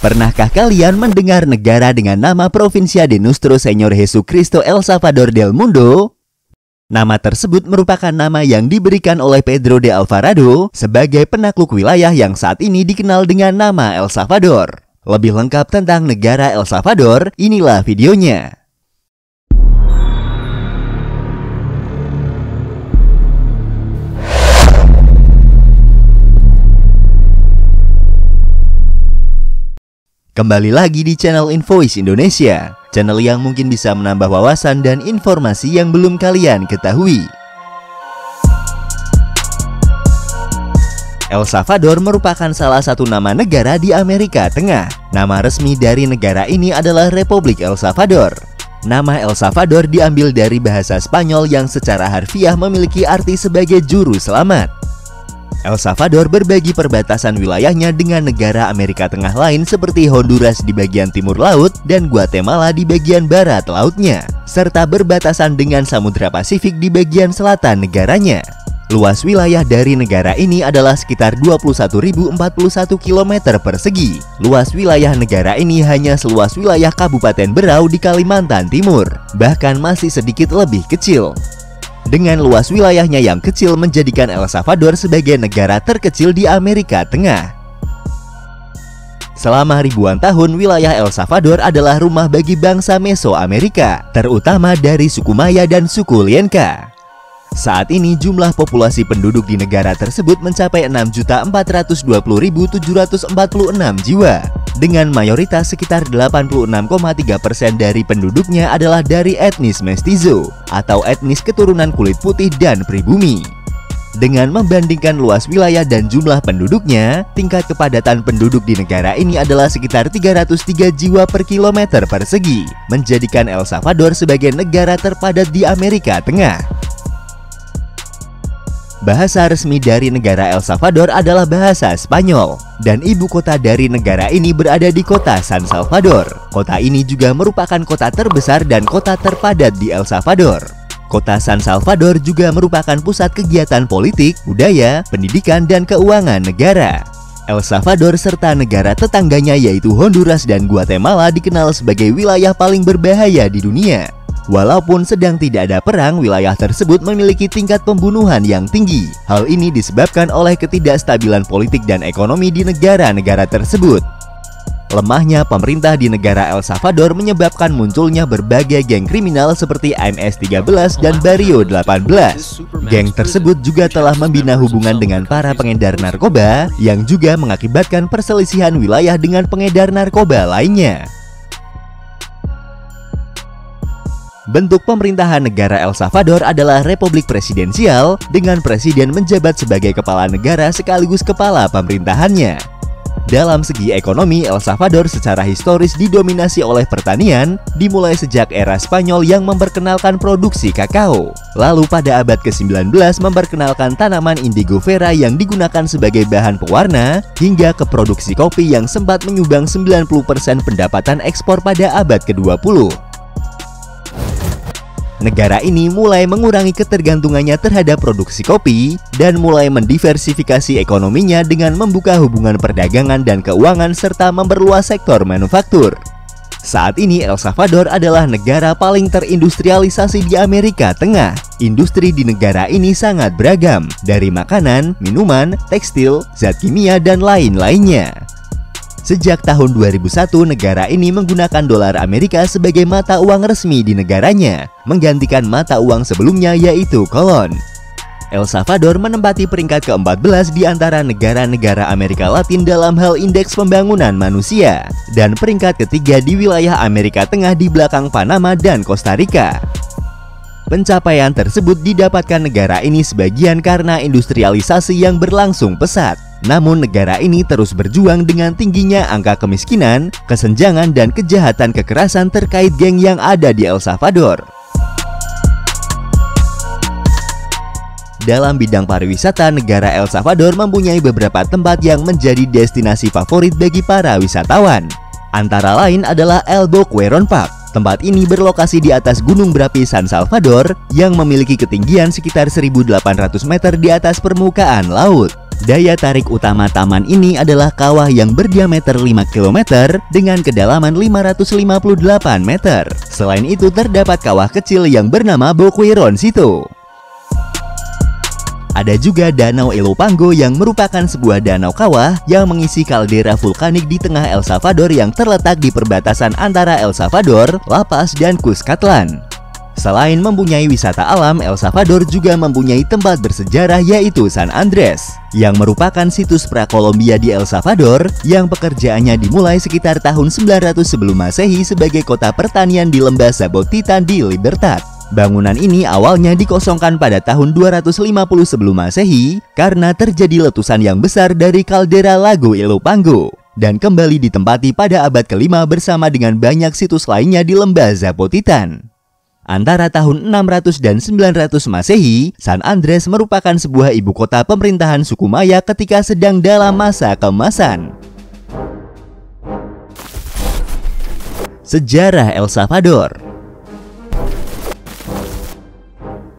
Pernahkah kalian mendengar negara dengan nama Provincia de Nuestro Señor Jesucristo El Salvador del Mundo? Nama tersebut merupakan nama yang diberikan oleh Pedro de Alvarado sebagai penakluk wilayah yang saat ini dikenal dengan nama El Salvador. Lebih lengkap tentang negara El Salvador, inilah videonya. Kembali lagi di channel Invoice Indonesia, channel yang mungkin bisa menambah wawasan dan informasi yang belum kalian ketahui. El Salvador merupakan salah satu nama negara di Amerika Tengah. Nama resmi dari negara ini adalah Republik El Salvador. Nama El Salvador diambil dari bahasa Spanyol yang secara harfiah memiliki arti sebagai juru selamat. El Salvador berbagi perbatasan wilayahnya dengan negara Amerika Tengah lain seperti Honduras di bagian timur laut dan Guatemala di bagian barat lautnya, serta berbatasan dengan Samudra Pasifik di bagian selatan negaranya. Luas wilayah dari negara ini adalah sekitar 21.041 km persegi. Luas wilayah negara ini hanya seluas wilayah Kabupaten Berau di Kalimantan Timur, bahkan masih sedikit lebih kecil. Dengan luas wilayahnya yang kecil menjadikan El Salvador sebagai negara terkecil di Amerika Tengah. Selama ribuan tahun, wilayah El Salvador adalah rumah bagi bangsa Mesoamerika, terutama dari suku Maya dan suku Lienka. Saat ini jumlah populasi penduduk di negara tersebut mencapai 6.420.746 jiwa, dengan mayoritas sekitar 86,3% dari penduduknya adalah dari etnis mestizo atau etnis keturunan kulit putih dan pribumi. Dengan membandingkan luas wilayah dan jumlah penduduknya, tingkat kepadatan penduduk di negara ini adalah sekitar 303 jiwa per kilometer persegi, menjadikan El Salvador sebagai negara terpadat di Amerika Tengah. Bahasa resmi dari negara El Salvador adalah bahasa Spanyol, dan ibu kota dari negara ini berada di kota San Salvador. Kota ini juga merupakan kota terbesar dan kota terpadat di El Salvador. Kota San Salvador juga merupakan pusat kegiatan politik, budaya, pendidikan, dan keuangan negara. El Salvador serta negara tetangganya yaitu Honduras dan Guatemala dikenal sebagai wilayah paling berbahaya di dunia. Walaupun sedang tidak ada perang, wilayah tersebut memiliki tingkat pembunuhan yang tinggi. Hal ini disebabkan oleh ketidakstabilan politik dan ekonomi di negara-negara tersebut. Lemahnya pemerintah di negara El Salvador menyebabkan munculnya berbagai geng kriminal seperti MS-13 dan Barrio 18. Geng tersebut juga telah membina hubungan dengan para pengedar narkoba, yang juga mengakibatkan perselisihan wilayah dengan pengedar narkoba lainnya. Bentuk pemerintahan negara El Salvador adalah republik presidensial, dengan presiden menjabat sebagai kepala negara sekaligus kepala pemerintahannya. Dalam segi ekonomi, El Salvador secara historis didominasi oleh pertanian, dimulai sejak era Spanyol yang memperkenalkan produksi kakao. Lalu pada abad ke-19 memperkenalkan tanaman indigo vera yang digunakan sebagai bahan pewarna, hingga ke produksi kopi yang sempat menyumbang 90% pendapatan ekspor pada abad ke-20. Negara ini mulai mengurangi ketergantungannya terhadap produksi kopi dan mulai mendiversifikasi ekonominya dengan membuka hubungan perdagangan dan keuangan serta memperluas sektor manufaktur. Saat ini El Salvador adalah negara paling terindustrialisasi di Amerika Tengah. Industri di negara ini sangat beragam, dari makanan, minuman, tekstil, zat kimia, dan lain-lainnya. Sejak tahun 2001, negara ini menggunakan dolar Amerika sebagai mata uang resmi di negaranya, menggantikan mata uang sebelumnya yaitu kolon. El Salvador menempati peringkat ke-14 di antara negara-negara Amerika Latin dalam hal indeks pembangunan manusia, dan peringkat ketiga di wilayah Amerika Tengah di belakang Panama dan Costa Rica. Pencapaian tersebut didapatkan negara ini sebagian karena industrialisasi yang berlangsung pesat. Namun negara ini terus berjuang dengan tingginya angka kemiskinan, kesenjangan, dan kejahatan kekerasan terkait geng yang ada di El Salvador. Dalam bidang pariwisata, negara El Salvador mempunyai beberapa tempat yang menjadi destinasi favorit bagi para wisatawan. Antara lain adalah El Boquerón Park. Tempat ini berlokasi di atas gunung berapi San Salvador yang memiliki ketinggian sekitar 1.800 meter di atas permukaan laut. Daya tarik utama taman ini adalah kawah yang berdiameter 5 km dengan kedalaman 558 meter. Selain itu terdapat kawah kecil yang bernama Boquerón situ. Ada juga Danau Ilopango yang merupakan sebuah danau kawah yang mengisi kaldera vulkanik di tengah El Salvador yang terletak di perbatasan antara El Salvador, La Paz, dan Cuscatlán. Selain mempunyai wisata alam, El Salvador juga mempunyai tempat bersejarah yaitu San Andrés, yang merupakan situs prakolombia di El Salvador yang pekerjaannya dimulai sekitar tahun 900 sebelum Masehi sebagai kota pertanian di lembah Zapotitan di Libertad. Bangunan ini awalnya dikosongkan pada tahun 250 sebelum Masehi karena terjadi letusan yang besar dari kaldera Lago Ilopango dan kembali ditempati pada abad ke-5 bersama dengan banyak situs lainnya di lembah Zapotitan. Antara tahun 600 dan 900 Masehi, San Andrés merupakan sebuah ibu kota pemerintahan suku Maya ketika sedang dalam masa keemasan. Sejarah El Salvador.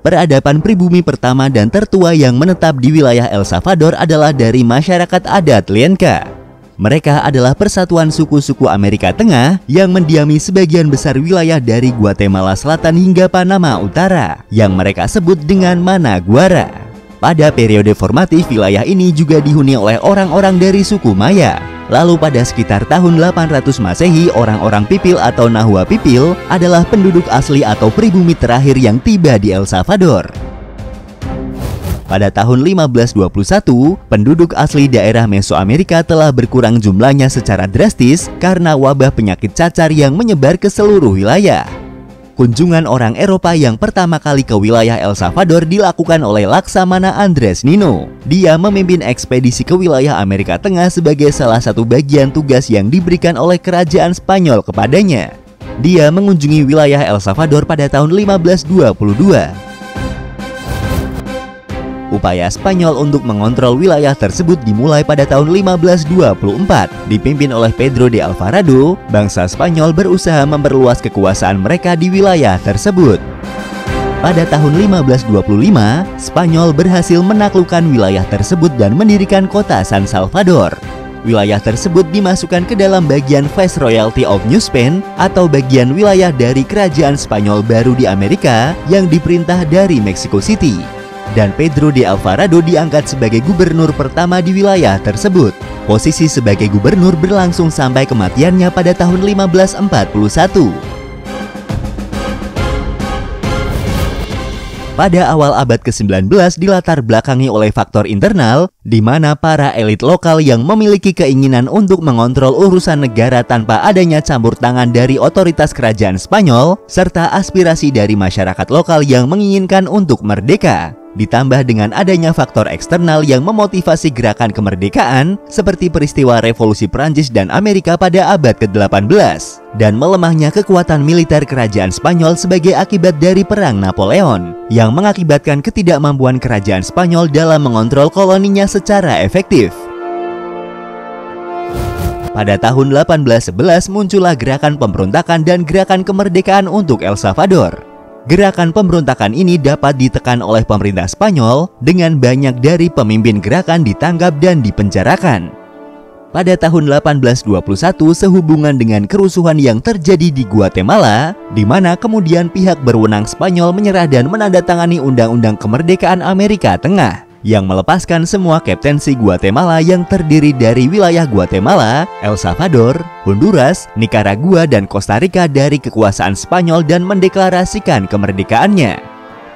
Peradaban pribumi pertama dan tertua yang menetap di wilayah El Salvador adalah dari masyarakat adat Lenca. Mereka adalah persatuan suku-suku Amerika Tengah yang mendiami sebagian besar wilayah dari Guatemala Selatan hingga Panama Utara, yang mereka sebut dengan Managuara. Pada periode formatif, wilayah ini juga dihuni oleh orang-orang dari suku Maya. Lalu pada sekitar tahun 800 Masehi, orang-orang Pipil atau Nahua Pipil adalah penduduk asli atau pribumi terakhir yang tiba di El Salvador. Pada tahun 1521, penduduk asli daerah Mesoamerika telah berkurang jumlahnya secara drastis karena wabah penyakit cacar yang menyebar ke seluruh wilayah. Kunjungan orang Eropa yang pertama kali ke wilayah El Salvador dilakukan oleh Laksamana Andres Nino. Dia memimpin ekspedisi ke wilayah Amerika Tengah sebagai salah satu bagian tugas yang diberikan oleh kerajaan Spanyol kepadanya. Dia mengunjungi wilayah El Salvador pada tahun 1522. Upaya Spanyol untuk mengontrol wilayah tersebut dimulai pada tahun 1524. Dipimpin oleh Pedro de Alvarado, bangsa Spanyol berusaha memperluas kekuasaan mereka di wilayah tersebut. Pada tahun 1525, Spanyol berhasil menaklukkan wilayah tersebut dan mendirikan kota San Salvador. Wilayah tersebut dimasukkan ke dalam bagian Viceroyalty of New Spain atau bagian wilayah dari kerajaan Spanyol baru di Amerika yang diperintah dari Mexico City. Dan Pedro de Alvarado diangkat sebagai gubernur pertama di wilayah tersebut. Posisi sebagai gubernur berlangsung sampai kematiannya pada tahun 1541. Pada awal abad ke-19 dilatar belakangi oleh faktor internal, di mana para elit lokal yang memiliki keinginan untuk mengontrol urusan negara tanpa adanya campur tangan dari otoritas kerajaan Spanyol, serta aspirasi dari masyarakat lokal yang menginginkan untuk merdeka. Ditambah dengan adanya faktor eksternal yang memotivasi gerakan kemerdekaan seperti peristiwa Revolusi Perancis dan Amerika pada abad ke-18 dan melemahnya kekuatan militer kerajaan Spanyol sebagai akibat dari Perang Napoleon yang mengakibatkan ketidakmampuan kerajaan Spanyol dalam mengontrol koloninya secara efektif. Pada tahun 1811 muncullah gerakan pemberontakan dan gerakan kemerdekaan untuk El Salvador. Gerakan pemberontakan ini dapat ditekan oleh pemerintah Spanyol dengan banyak dari pemimpin gerakan ditangkap dan dipenjarakan. Pada tahun 1821 sehubungan dengan kerusuhan yang terjadi di Guatemala, di mana kemudian pihak berwenang Spanyol menyerah dan menandatangani Undang-Undang Kemerdekaan Amerika Tengah yang melepaskan semua kaptensi Guatemala yang terdiri dari wilayah Guatemala, El Salvador, Honduras, Nicaragua, dan Costa Rica dari kekuasaan Spanyol dan mendeklarasikan kemerdekaannya.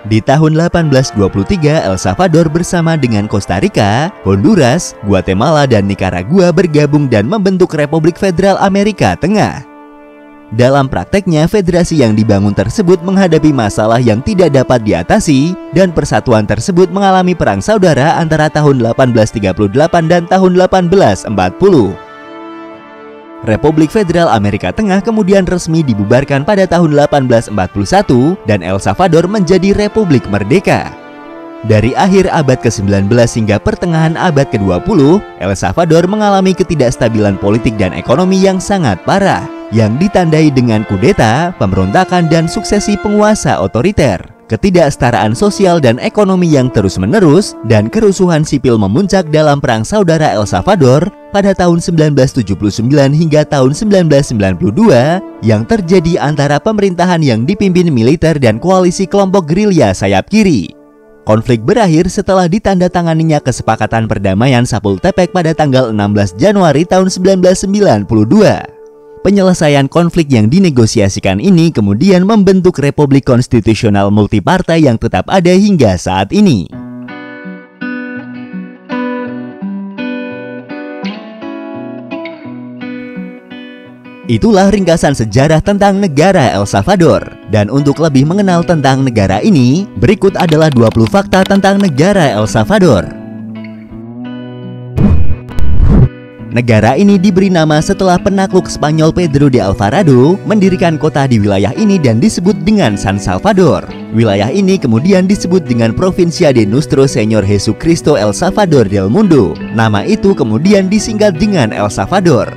Di tahun 1823, El Salvador bersama dengan Costa Rica, Honduras, Guatemala, dan Nicaragua bergabung dan membentuk Republik Federal Amerika Tengah. Dalam prakteknya, federasi yang dibangun tersebut menghadapi masalah yang tidak dapat diatasi dan persatuan tersebut mengalami perang saudara antara tahun 1838 dan tahun 1840. Republik Federal Amerika Tengah kemudian resmi dibubarkan pada tahun 1841 dan El Salvador menjadi Republik Merdeka. Dari akhir abad ke-19 hingga pertengahan abad ke-20, El Salvador mengalami ketidakstabilan politik dan ekonomi yang sangat parah, yang ditandai dengan kudeta, pemberontakan, dan suksesi penguasa otoriter. ketidaksetaraan sosial dan ekonomi yang terus-menerus, dan kerusuhan sipil memuncak dalam Perang Saudara El Salvador pada tahun 1979 hingga tahun 1992 yang terjadi antara pemerintahan yang dipimpin militer dan koalisi kelompok gerilya sayap kiri. Konflik berakhir setelah ditandatanganinya kesepakatan perdamaian Chapultepec pada tanggal 16 Januari tahun 1992. Penyelesaian konflik yang dinegosiasikan ini kemudian membentuk Republik Konstitusional Multipartai yang tetap ada hingga saat ini. Itulah ringkasan sejarah tentang negara El Salvador. Dan untuk lebih mengenal tentang negara ini, berikut adalah 20 fakta tentang negara El Salvador. Negara ini diberi nama setelah penakluk Spanyol Pedro de Alvarado mendirikan kota di wilayah ini dan disebut dengan San Salvador. Wilayah ini kemudian disebut dengan Provincia de Nuestro Señor Jesucristo El Salvador del Mundo. Nama itu kemudian disingkat dengan El Salvador.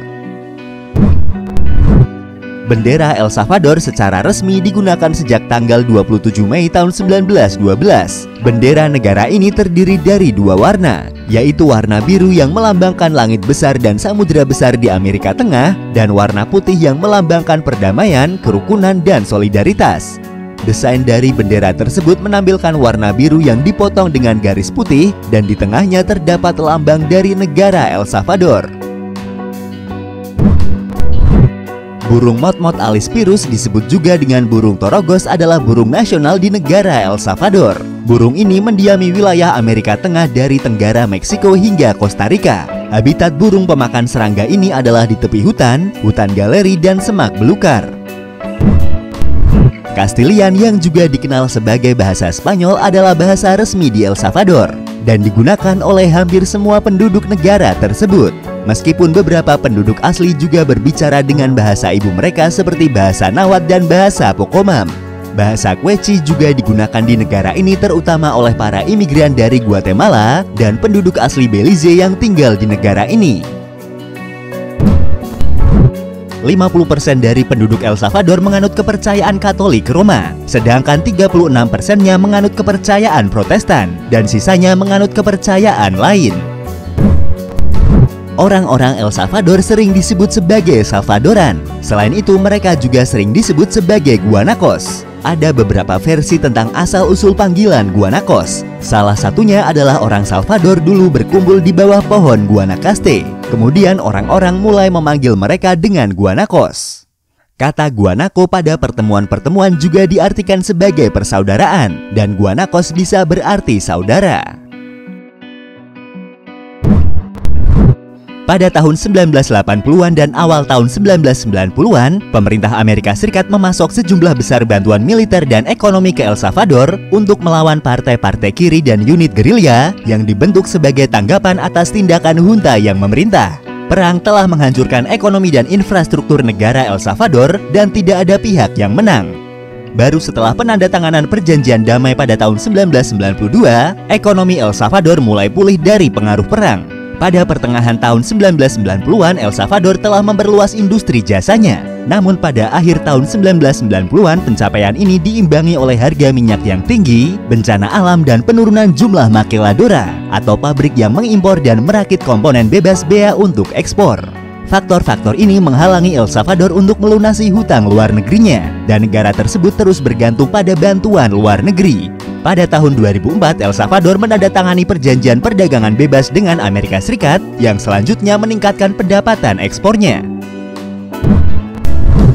Bendera El Salvador secara resmi digunakan sejak tanggal 27 Mei tahun 1912. Bendera negara ini terdiri dari dua warna, yaitu warna biru yang melambangkan langit besar dan samudera besar di Amerika Tengah, dan warna putih yang melambangkan perdamaian, kerukunan, dan solidaritas. Desain dari bendera tersebut menampilkan warna biru yang dipotong dengan garis putih, dan di tengahnya terdapat lambang dari negara El Salvador. Burung motmot alis pirus disebut juga dengan burung torogos adalah burung nasional di negara El Salvador. Burung ini mendiami wilayah Amerika Tengah dari Tenggara Meksiko hingga Costa Rica. Habitat burung pemakan serangga ini adalah di tepi hutan, hutan galeri, dan semak belukar. Castilian yang juga dikenal sebagai bahasa Spanyol adalah bahasa resmi di El Salvador dan digunakan oleh hampir semua penduduk negara tersebut. Meskipun beberapa penduduk asli juga berbicara dengan bahasa ibu mereka seperti bahasa Nahuatl dan bahasa Pokomam. Bahasa Quechua juga digunakan di negara ini terutama oleh para imigran dari Guatemala dan penduduk asli Belize yang tinggal di negara ini. 50% dari penduduk El Salvador menganut kepercayaan Katolik Roma, sedangkan 36%-nya menganut kepercayaan Protestan dan sisanya menganut kepercayaan lain. Orang-orang El Salvador sering disebut sebagai Salvadoran. Selain itu, mereka juga sering disebut sebagai Guanacos. Ada beberapa versi tentang asal-usul panggilan Guanacos. Salah satunya adalah orang Salvador dulu berkumpul di bawah pohon Guanacaste. Kemudian orang-orang mulai memanggil mereka dengan Guanacos. Kata Guanaco pada pertemuan-pertemuan juga diartikan sebagai persaudaraan, dan Guanacos bisa berarti saudara. Pada tahun 1980-an dan awal tahun 1990-an, pemerintah Amerika Serikat memasok sejumlah besar bantuan militer dan ekonomi ke El Salvador untuk melawan partai-partai kiri dan unit gerilya yang dibentuk sebagai tanggapan atas tindakan junta yang memerintah. Perang telah menghancurkan ekonomi dan infrastruktur negara El Salvador dan tidak ada pihak yang menang. Baru setelah penandatanganan perjanjian damai pada tahun 1992, ekonomi El Salvador mulai pulih dari pengaruh perang. Pada pertengahan tahun 1990-an, El Salvador telah memperluas industri jasanya. Namun pada akhir tahun 1990-an, pencapaian ini diimbangi oleh harga minyak yang tinggi, bencana alam, dan penurunan jumlah maquiladora atau pabrik yang mengimpor dan merakit komponen bebas bea untuk ekspor. Faktor-faktor ini menghalangi El Salvador untuk melunasi hutang luar negerinya, dan negara tersebut terus bergantung pada bantuan luar negeri. Pada tahun 2004, El Salvador menandatangani perjanjian perdagangan bebas dengan Amerika Serikat yang selanjutnya meningkatkan pendapatan ekspornya.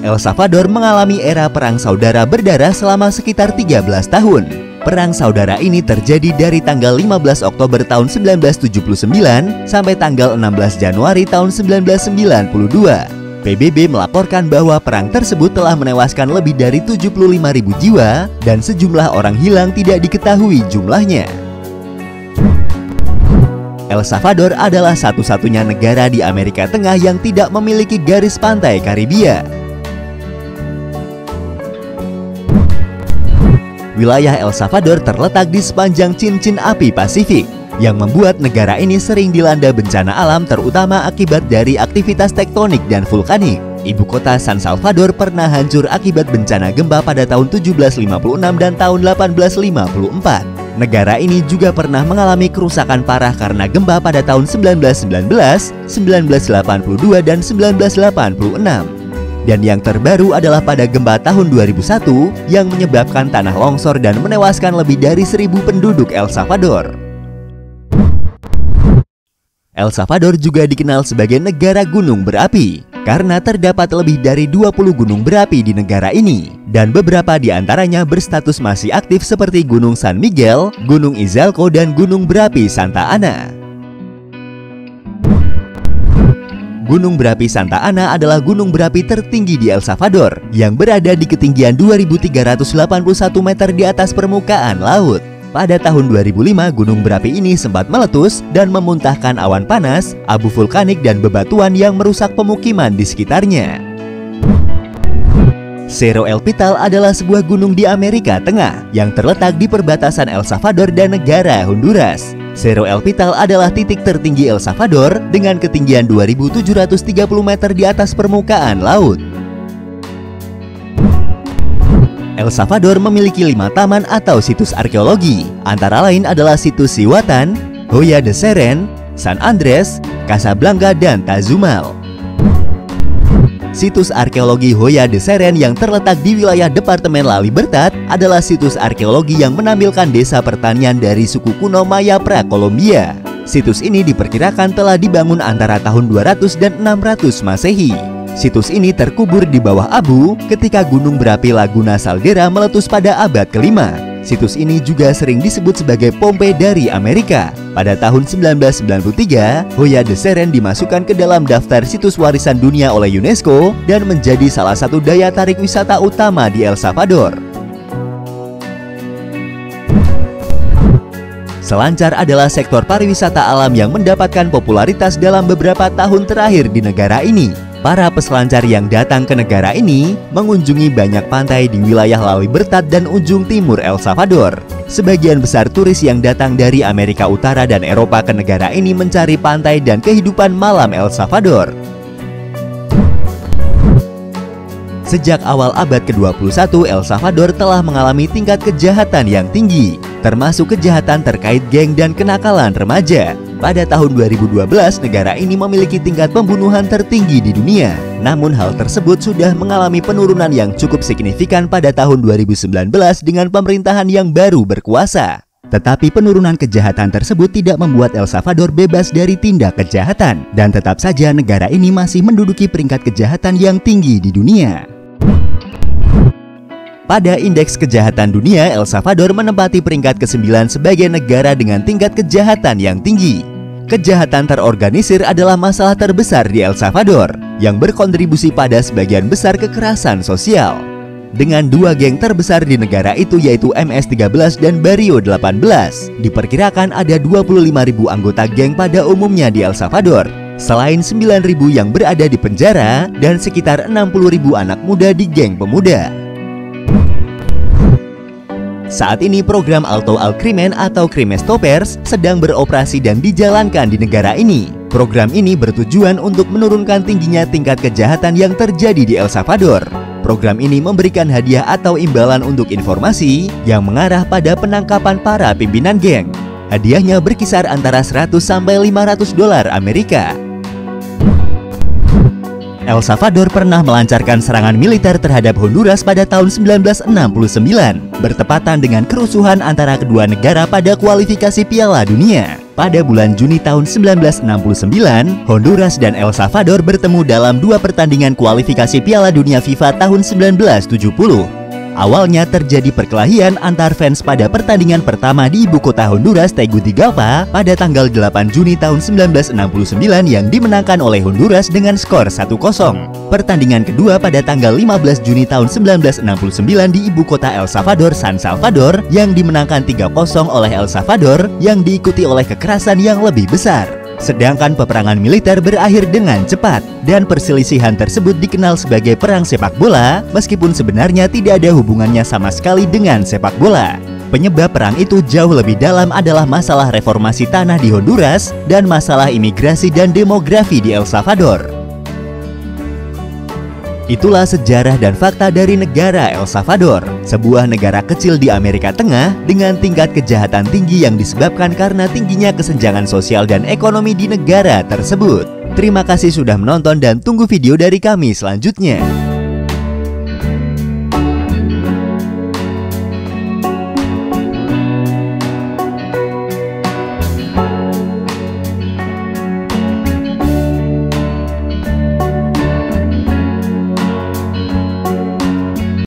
El Salvador mengalami era perang saudara berdarah selama sekitar 13 tahun. Perang saudara ini terjadi dari tanggal 15 Oktober tahun 1979 sampai tanggal 16 Januari tahun 1992. PBB melaporkan bahwa perang tersebut telah menewaskan lebih dari 75.000 jiwa dan sejumlah orang hilang tidak diketahui jumlahnya. El Salvador adalah satu-satunya negara di Amerika Tengah yang tidak memiliki garis pantai Karibia. Wilayah El Salvador terletak di sepanjang cincin api Pasifik. yang membuat negara ini sering dilanda bencana alam terutama akibat dari aktivitas tektonik dan vulkanik. Ibu kota San Salvador pernah hancur akibat bencana gempa pada tahun 1756 dan tahun 1854. Negara ini juga pernah mengalami kerusakan parah karena gempa pada tahun 1919, 1982, dan 1986. Dan yang terbaru adalah pada gempa tahun 2001 yang menyebabkan tanah longsor dan menewaskan lebih dari 1.000 penduduk El Salvador. El Salvador juga dikenal sebagai negara gunung berapi karena terdapat lebih dari 20 gunung berapi di negara ini, dan beberapa di antaranya berstatus masih aktif seperti Gunung San Miguel, Gunung Izalco, dan Gunung Berapi Santa Ana. Gunung Berapi Santa Ana adalah gunung berapi tertinggi di El Salvador yang berada di ketinggian 2.381 meter di atas permukaan laut. Pada tahun 2005, gunung berapi ini sempat meletus dan memuntahkan awan panas, abu vulkanik, dan bebatuan yang merusak pemukiman di sekitarnya. Cerro El Pital adalah sebuah gunung di Amerika Tengah yang terletak di perbatasan El Salvador dan negara Honduras. Cerro El Pital adalah titik tertinggi El Salvador dengan ketinggian 2.730 meter di atas permukaan laut. El Salvador memiliki 5 taman atau situs arkeologi, antara lain adalah situs Cihuatán, Hoya de Seren, San Andres, Casablanca, dan Tazumal. Situs arkeologi Hoya de Seren yang terletak di wilayah Departemen La Libertad adalah situs arkeologi yang menampilkan desa pertanian dari suku kuno Maya pra-Kolombia. Situs ini diperkirakan telah dibangun antara tahun 200 dan 600 Masehi. Situs ini terkubur di bawah abu ketika gunung berapi Laguna Caldera meletus pada abad ke-5. Situs ini juga sering disebut sebagai Pompeii dari Amerika. Pada tahun 1993, Hoya de Seren dimasukkan ke dalam daftar situs warisan dunia oleh UNESCO dan menjadi salah satu daya tarik wisata utama di El Salvador. Selancar adalah sektor pariwisata alam yang mendapatkan popularitas dalam beberapa tahun terakhir di negara ini. Para peselancar yang datang ke negara ini mengunjungi banyak pantai di wilayah La Libertad dan ujung timur El Salvador. Sebagian besar turis yang datang dari Amerika Utara dan Eropa ke negara ini mencari pantai dan kehidupan malam El Salvador. Sejak awal abad ke-21, El Salvador telah mengalami tingkat kejahatan yang tinggi, termasuk kejahatan terkait geng dan kenakalan remaja. Pada tahun 2012, negara ini memiliki tingkat pembunuhan tertinggi di dunia. Namun hal tersebut sudah mengalami penurunan yang cukup signifikan pada tahun 2019 dengan pemerintahan yang baru berkuasa. Tetapi penurunan kejahatan tersebut tidak membuat El Salvador bebas dari tindak kejahatan, dan tetap saja negara ini masih menduduki peringkat kejahatan yang tinggi di dunia. Pada indeks kejahatan dunia, El Salvador menempati peringkat ke-9 sebagai negara dengan tingkat kejahatan yang tinggi. Kejahatan terorganisir adalah masalah terbesar di El Salvador, yang berkontribusi pada sebagian besar kekerasan sosial. Dengan 2 geng terbesar di negara itu yaitu MS-13 dan Barrio 18, diperkirakan ada 25.000 anggota geng pada umumnya di El Salvador. Selain 9.000 yang berada di penjara dan sekitar 60.000 anak muda di geng pemuda. Saat ini program Alto al Crimen atau Crime Stoppers sedang beroperasi dan dijalankan di negara ini. Program ini bertujuan untuk menurunkan tingginya tingkat kejahatan yang terjadi di El Salvador. Program ini memberikan hadiah atau imbalan untuk informasi yang mengarah pada penangkapan para pimpinan geng. Hadiahnya berkisar antara 100 sampai 500 dolar Amerika. El Salvador pernah melancarkan serangan militer terhadap Honduras pada tahun 1969, bertepatan dengan kerusuhan antara kedua negara pada kualifikasi Piala Dunia. Pada bulan Juni tahun 1969, Honduras dan El Salvador bertemu dalam 2 pertandingan kualifikasi Piala Dunia FIFA tahun 1970. Awalnya terjadi perkelahian antar fans pada pertandingan pertama di ibu kota Honduras, Tegucigalpa, pada tanggal 8 Juni tahun 1969 yang dimenangkan oleh Honduras dengan skor 1-0. Pertandingan kedua pada tanggal 15 Juni tahun 1969 di ibu kota El Salvador, San Salvador, yang dimenangkan 3-0 oleh El Salvador yang diikuti oleh kekerasan yang lebih besar. Sedangkan peperangan militer berakhir dengan cepat, dan perselisihan tersebut dikenal sebagai perang sepak bola, meskipun sebenarnya tidak ada hubungannya sama sekali dengan sepak bola. Penyebab perang itu jauh lebih dalam adalah masalah reformasi tanah di Honduras dan masalah imigrasi dan demografi di El Salvador. Itulah sejarah dan fakta dari negara El Salvador, sebuah negara kecil di Amerika Tengah dengan tingkat kejahatan tinggi yang disebabkan karena tingginya kesenjangan sosial dan ekonomi di negara tersebut. Terima kasih sudah menonton dan tunggu video dari kami selanjutnya.